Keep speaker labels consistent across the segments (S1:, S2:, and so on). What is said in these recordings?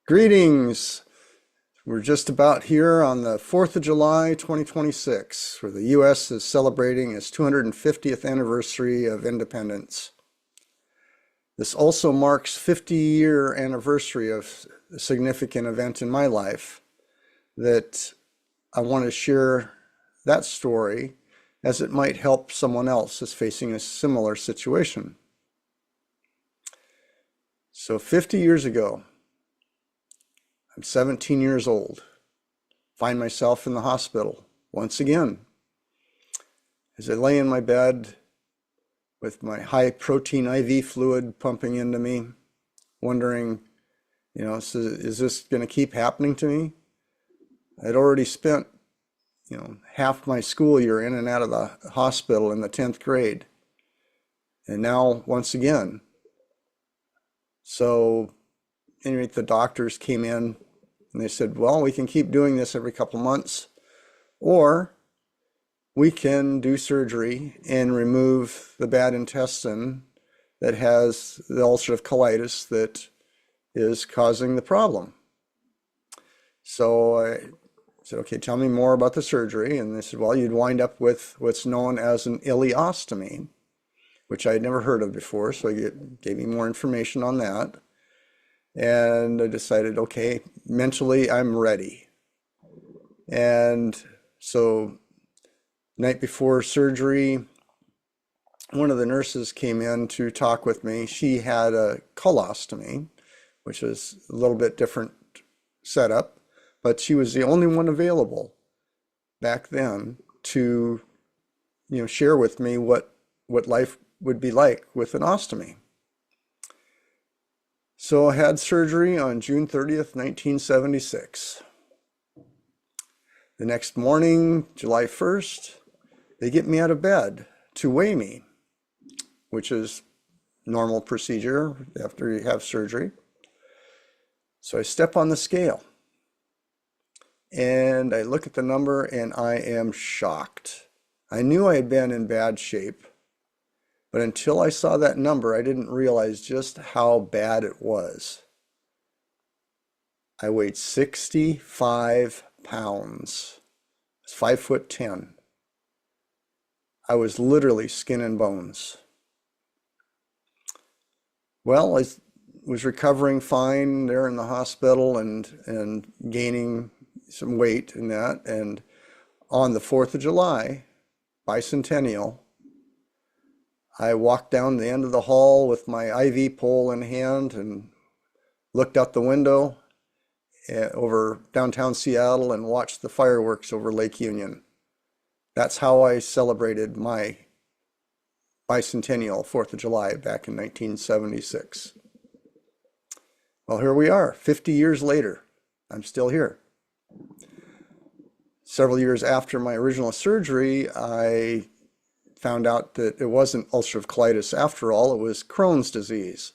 S1: Greetings. We're just about here on the 4th of July, 2026, where the U.S. is celebrating its 250th anniversary of independence. This also marks 50-year anniversary of a significant event in my life that I want to share that story as it might help someone else that's facing a similar situation. So 50 years ago, I'm 17 years old, find myself in the hospital once again. As I lay in my bed with my high protein IV fluid pumping into me, wondering, is this going to keep happening to me? I'd already spent, half my school year in and out of the hospital in the 10th grade. And now, once again. So, anyway, the doctors came in and they said, well, we can keep doing this every couple months, or we can do surgery and remove the bad intestine that has the ulcerative colitis that is causing the problem. So I said, okay, tell me more about the surgery. And they said, well, you'd wind up with what's known as an ileostomy, which I had never heard of before. So it gave me more information on that. And I decided, okay, mentally I'm ready. And so night before surgery, one of the nurses came in to talk with me. She had a colostomy, which was a little bit different setup, but she was the only one available back then to, share with me what life would be like with an ostomy. So I had surgery on June 30th, 1976. The next morning, July 1st, they get me out of bed to weigh me, which is normal procedure after you have surgery. So I step on the scale and I look at the number and I am shocked. I knew I had been in bad shape, but until I saw that number, I didn't realize just how bad it was. I weighed 65 pounds. I was 5'10". I was literally skin and bones. Well, I was recovering fine there in the hospital and gaining some weight in that. And on the 4th of July, Bicentennial, I walked down the end of the hall with my IV pole in hand and looked out the window over downtown Seattle and watched the fireworks over Lake Union. That's how I celebrated my bicentennial 4th of July back in 1976. Well, here we are, 50 years later. I'm still here. Several years after my original surgery, I found out that it wasn't ulcerative colitis after all, it was Crohn's disease,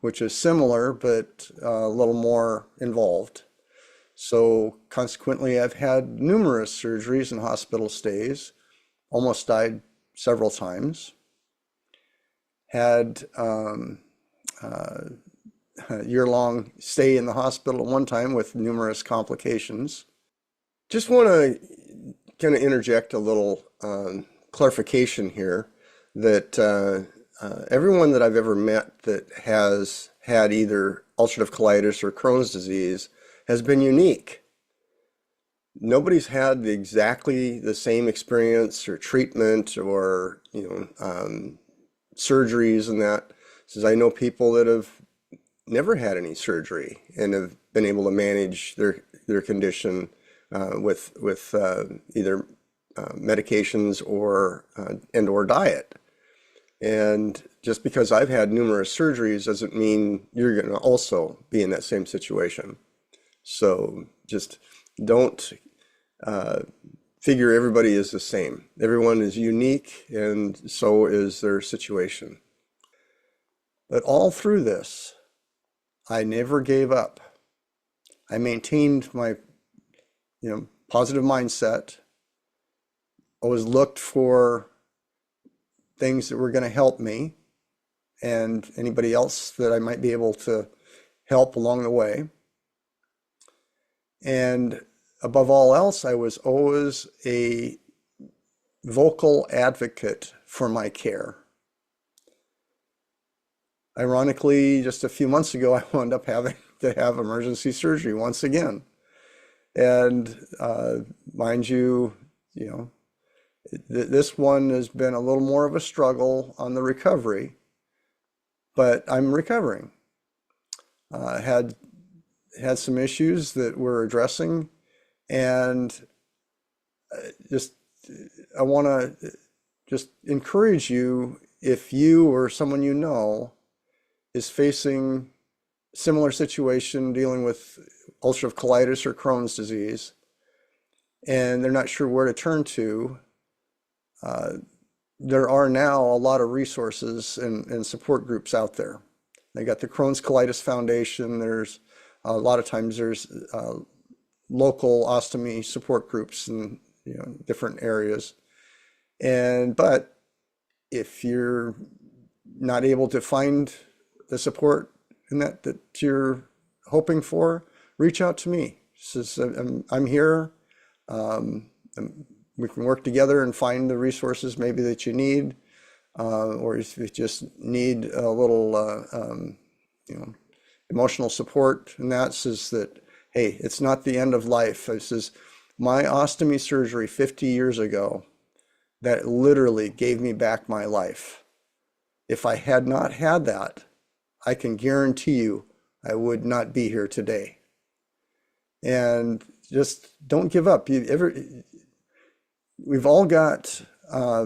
S1: which is similar but a little more involved. So consequently, I've had numerous surgeries and hospital stays, almost died several times, had a year-long stay in the hospital at one time with numerous complications. Just want to kind of interject a little clarification here that everyone that I've ever met that has had either ulcerative colitis or Crohn's disease has been unique. Nobody's had exactly the same experience or treatment or surgeries and that. Since I know people that have never had any surgery and have been able to manage their condition with either medications or diet. And just because I've had numerous surgeries doesn't mean you're going to also be in that same situation. So just don't figure everybody is the same. Everyone is unique, and so is their situation. But all through this, I never gave up. I maintained my positive mindset. Always looked for things that were going to help me and anybody else that I might be able to help along the way. And above all else, I was always a vocal advocate for my care. Ironically, just a few months ago, I wound up having to have emergency surgery once again. And mind you, this one has been a little more of a struggle on the recovery, but I'm recovering. Had some issues that we're addressing, and just I want to just encourage you, if you or someone you know is facing similar situation dealing with ulcerative colitis or Crohn's disease, and they're not sure where to turn to, there are now a lot of resources and support groups out there. They got the Crohn's Colitis Foundation. There's a lot of times there's local ostomy support groups in different areas. But if you're not able to find the support in that you're hoping for, reach out to me. I'm here. We can work together and find the resources maybe that you need, or if you just need a little emotional support. And that says that, hey, it's not the end of life. It says my ostomy surgery 50 years ago, that literally gave me back my life. If I had not had that, I can guarantee you I would not be here today. And just don't give up. We've all got a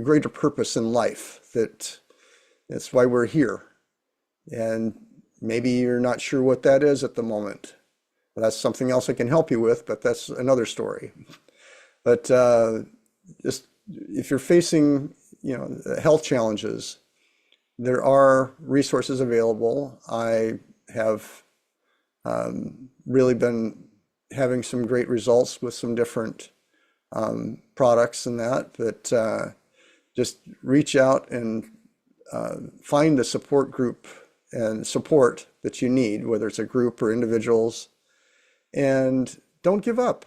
S1: greater purpose in life. That's why we're here. And maybe you're not sure what that is at the moment. Well, that's something else I can help you with, but that's another story. But just if you're facing health challenges, there are resources available. I have really been having some great results with some different products and that, but just reach out and find the support group and support that you need, whether it's a group or individuals, and don't give up.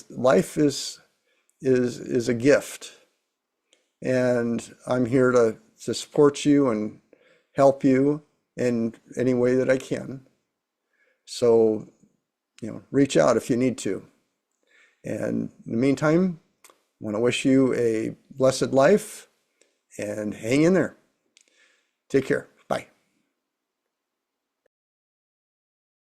S1: Life is a gift, and I'm here to support you and help you in any way that I can. So, reach out if you need to. And in the meantime, I want to wish you a blessed life and hang in there. Take care.